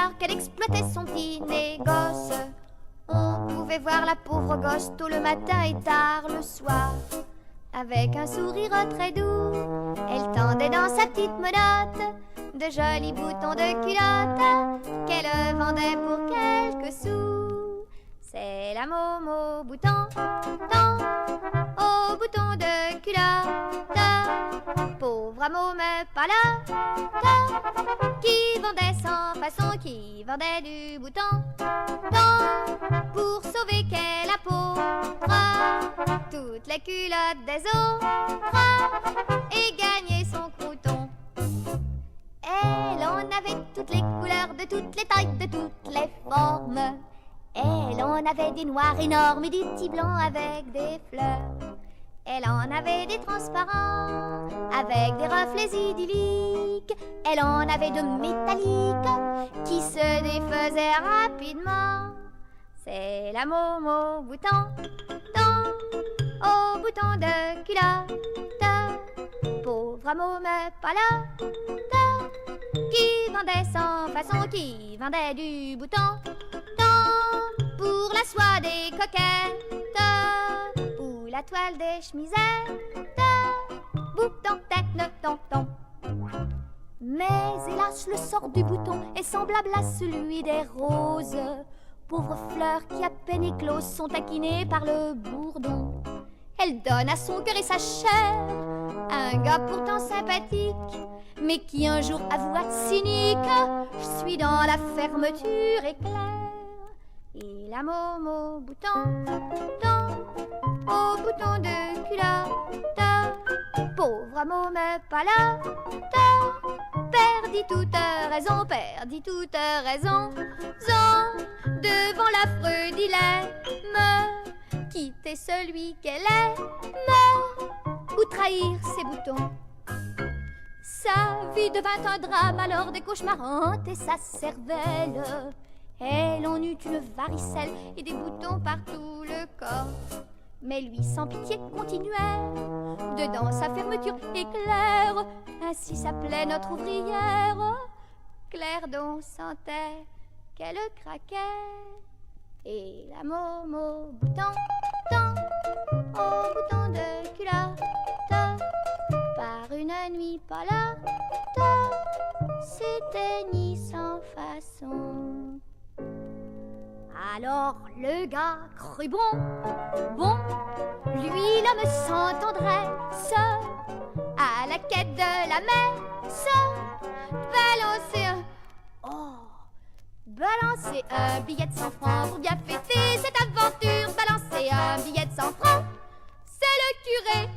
alors qu'elle exploitait son petit négoce. On pouvait voir la pauvre gosse tôt le matin et tard le soir. Avec un sourire très doux, elle tendait dans sa petite menotte de jolis boutons de culotte qu'elle vendait pour quelques sous. C'est la môme au bouton, au bouton de culotte, pauvre môme pas là, qui vendait sans façon, qui vendait du bouton, pour sauver qu'elle a pauvre toutes les culottes des autres et gagner son crouton. Elle en avait toutes les couleurs, de toutes les tailles, de toutes les formes. Elle en avait des noirs énormes et des petits blancs avec des fleurs. Elle en avait des transparents avec des reflets idylliques. Elle en avait de métalliques qui se défaisaient rapidement. C'est la môme au bouton, au bouton de culotte, pauvre môme pas là, qui vendait sans façon, qui vendait du bouton, pour la soie des coquettes ou la toile des chemisettes, bouton, tête, tonton. Mais hélas, le sort du bouton est semblable à celui des roses, pauvres fleurs qui à peine écloses sont taquinées par le bourdon. Elle donne à son cœur et sa chair un gars pourtant sympathique, mais qui un jour avoua cynique: je suis dans la fermeture éclair. Et la môme au bouton, au bouton de culotte, pauvre môme pas là, perdit toute raison, perdit toute raison, devant l'affreux dilemme, quitter celui qu'elle aime ou trahir ses boutons. Sa vie devint un drame, alors des cauchemars hantaient sa cervelle. Elle en eut une varicelle et des boutons par tout le corps. Mais lui, sans pitié, continuait dedans sa fermeture éclair. Ainsi s'appelait notre ouvrière, Claire, dont sentait qu'elle craquait. Et la môme au bouton, au bouton de culotte, par une nuit pas là, s'éteignit sans façon. Alors le gars crut bon, lui l'homme sans tendresse, à la quête de la messe, balancer un billet de 100 francs pour bien fêter cette aventure. Balancer un billet de 100 francs, c'est le curé